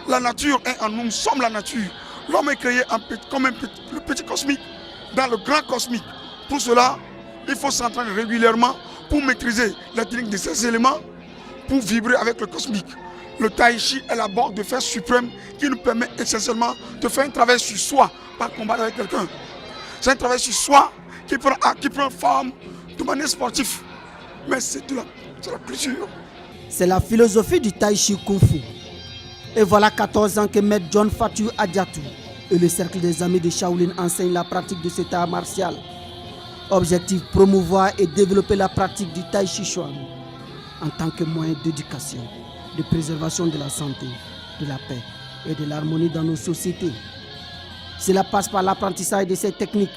La nature est en nous, nous sommes la nature. L'homme est créé comme le petit cosmique dans le grand cosmique. Pour cela, il faut s'entraîner régulièrement pour maîtriser la technique de ces éléments, pour vibrer avec le cosmique. Le tai chi est la barre de fer suprême qui nous permet essentiellement de faire un travail sur soi, pas combattre avec quelqu'un. C'est un travail sur soi qui prend forme de manière sportive. Mais c'est de la culture. C'est la philosophie du tai chi kung fu. Et voilà 14 ans que Maître John Fatou Adiatou et le cercle des amis de Shaolin enseignent la pratique de cet art martial. Objectif, promouvoir et développer la pratique du tai chi chuan en tant que moyen d'éducation, de préservation de la santé, de la paix et de l'harmonie dans nos sociétés. Cela passe par l'apprentissage de ces techniques.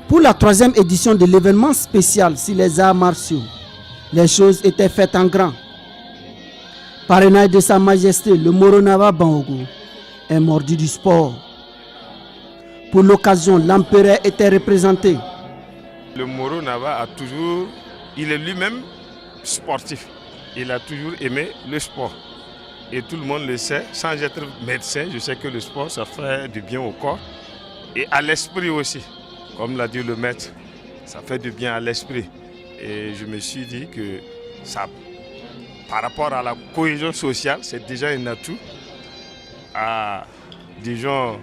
Pour la 3e édition de l'événement spécial sur les arts martiaux, les choses étaient faites en grand. Parrainage de Sa Majesté, le Moronava Bangogo, un mordu du sport. Pour l'occasion, l'empereur était représenté. Le Moronava il est lui-même sportif. Il a toujours aimé le sport. Et tout le monde le sait, sans être médecin, je sais que le sport, ça fait du bien au corps et à l'esprit aussi. Comme l'a dit le maître, ça fait du bien à l'esprit. Et je me suis dit que ça, par rapport à la cohésion sociale, c'est déjà un atout à, disons,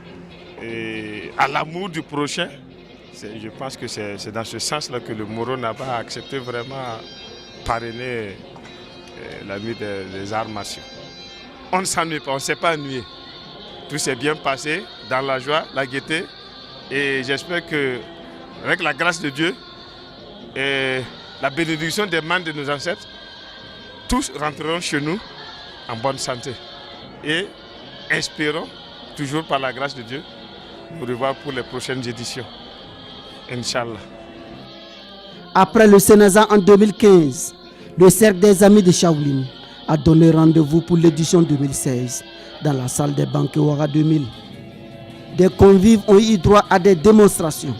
à l'amour du prochain. Je pense que c'est dans ce sens-là que le Moronava a accepté vraiment parrainer l'ami des arts martiaux. On ne s'ennuie pas, on ne s'est pas ennuyé. Tout s'est bien passé dans la joie, la gaieté. Et j'espère que, avec la grâce de Dieu et la bénédiction des mains de nos ancêtres, tous rentreront chez nous en bonne santé. Et espérons, toujours par la grâce de Dieu, nous revoir pour les prochaines éditions. Inch'Allah. Après le Sénéza en 2015, le cercle des amis de Shaolin a donné rendez-vous pour l'édition 2016 dans la salle des banquets Ouara 2000. Des convives ont eu droit à des démonstrations.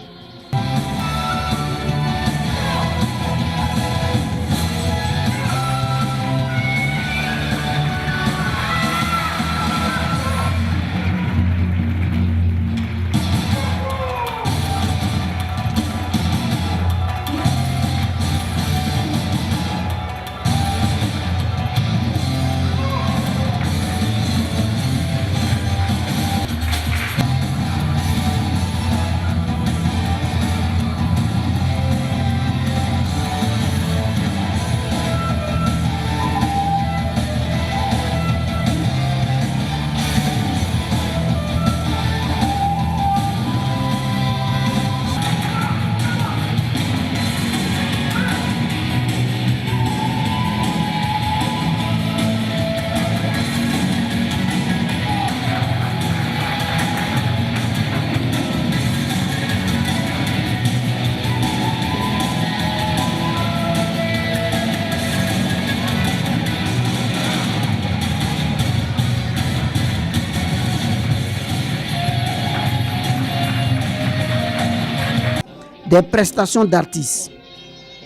des prestations d'artistes,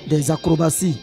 des acrobaties.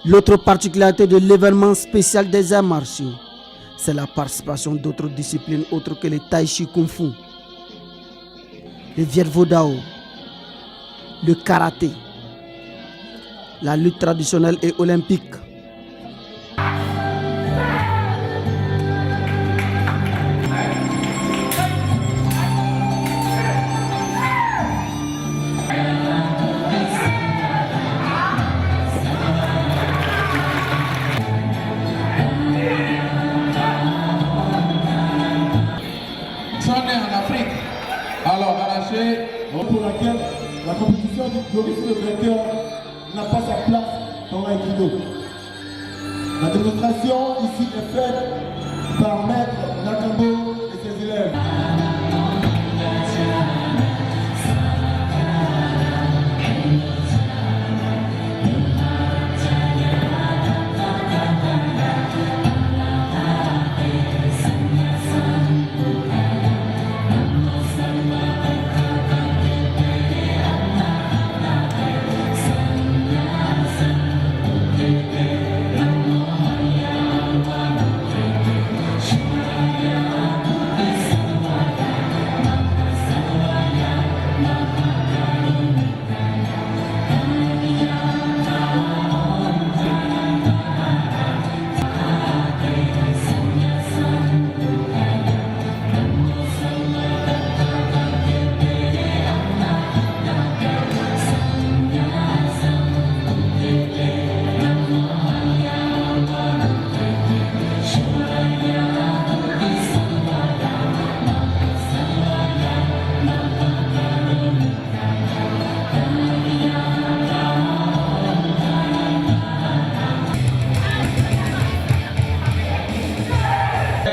L'autre particularité de l'événement spécial des arts martiaux, c'est la participation d'autres disciplines autres que le tai chi kung fu, le viet vo dao, le karaté, la lutte traditionnelle et olympique. En Afrique, alors arraché pour laquelle la compétition du glorifié le vainqueur n'a pas sa place dans l'aïkido. La démonstration ici est faite par Maître Nakambo et ses élèves.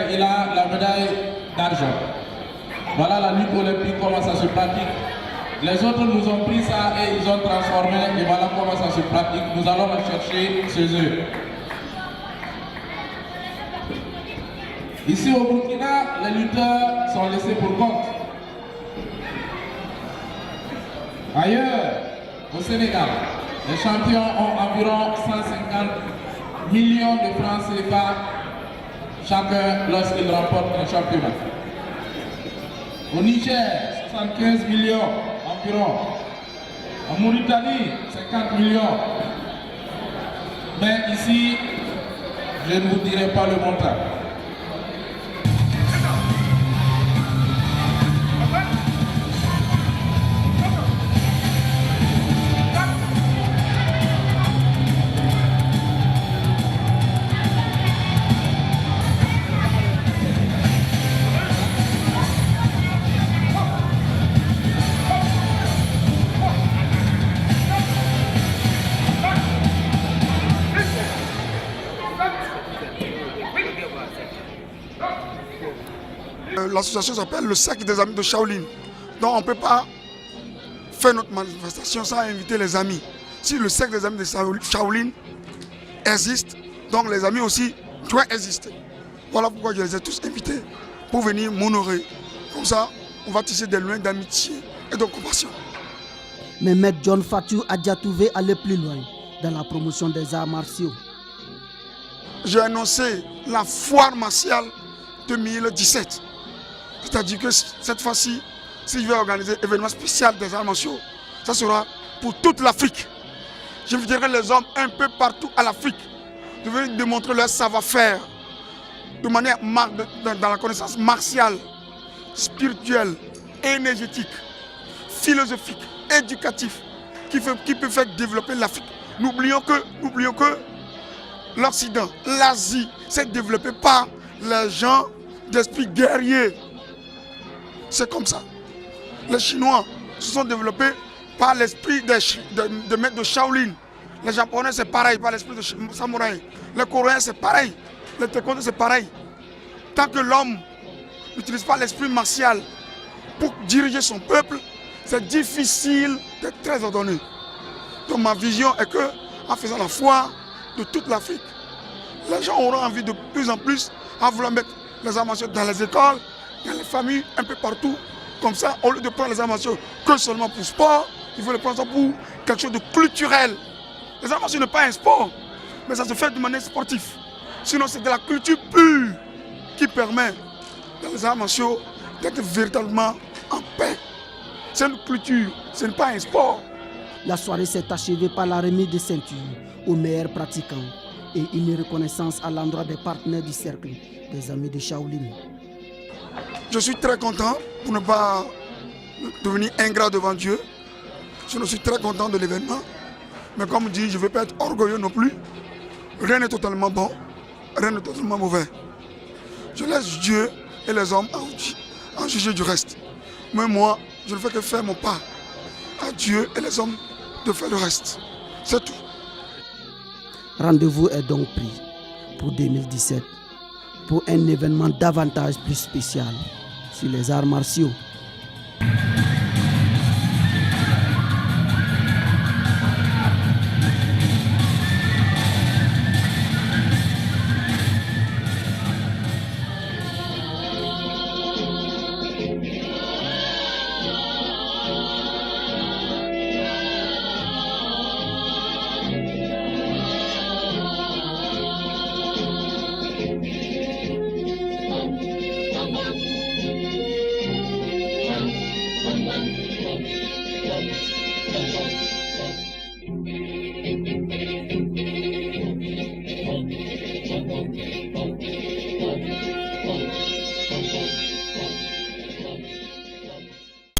Il a la médaille d'argent. Voilà la lutte olympique, comment ça se pratique. Les autres nous ont pris ça et ils ont transformé et voilà comment ça se pratique. Nous allons le chercher chez eux. Ici au Burkina, les lutteurs sont laissés pour compte. Ailleurs, au Sénégal, les champions ont environ 150 millions de francs CFA chacun lorsqu'il remporte un championnat. Au Niger, 75 millions environ. En Mauritanie, 50 millions. Mais ici, je ne vous dirai pas le montant. L'association s'appelle le Cercle des Amis de Shaolin. Donc on ne peut pas faire notre manifestation sans inviter les amis. Si le Cercle des Amis de Shaolin existe, donc les amis aussi doivent exister. Voilà pourquoi je les ai tous invités pour venir m'honorer. Comme ça, on va tisser des liens d'amitié et de compassion. Mais Maître John Fatou Adjatou veut aller plus loin dans la promotion des arts martiaux. J'ai annoncé la foire martiale 2017. C'est-à-dire que cette fois-ci, si je vais organiser un événement spécial des arts martiaux, ça sera pour toute l'Afrique. J'inviterai les hommes un peu partout à l'Afrique de venir démontrer leur savoir-faire de manière dans la connaissance martiale, spirituelle, énergétique, philosophique, éducatif, qui peut faire développer l'Afrique. N'oublions que l'Occident, l'Asie, s'est développé par les gens d'esprit guerrier. C'est comme ça. Les Chinois se sont développés par l'esprit de maîtres de Shaolin. Les Japonais, c'est pareil, par l'esprit de samouraï. Les Coréens, c'est pareil. Les Taekwondo, c'est pareil. Tant que l'homme n'utilise pas l'esprit martial pour diriger son peuple, c'est difficile d'être très ordonné. Donc ma vision est que, en faisant la foire de toute l'Afrique, les gens auront envie de plus en plus à vouloir mettre les arts martiaux dans les écoles, dans les familles, un peu partout. Comme ça, au lieu de prendre les arts martiaux que seulement pour sport, il faut les prendre ça pour quelque chose de culturel. Les arts martiaux n'est pas un sport, mais ça se fait de manière sportive. Sinon, c'est de la culture pure qui permet dans les arts martiaux d'être véritablement en paix. C'est une culture, ce n'est pas un sport. La soirée s'est achevée par la remise de ceintures aux meilleurs pratiquants et une reconnaissance à l'endroit des partenaires du cercle des amis de Shaolin. Je suis très content pour ne pas devenir ingrat devant Dieu. Je suis très content de l'événement. Mais comme dit, je ne veux pas être orgueilleux non plus. Rien n'est totalement bon, rien n'est totalement mauvais. Je laisse Dieu et les hommes en juger du reste. Mais moi, je ne fais que faire mon part. À Dieu et les hommes de faire le reste. C'est tout. Rendez-vous est donc pris pour 2017 pour un événement davantage plus spécial sur les arts martiaux. Thank you.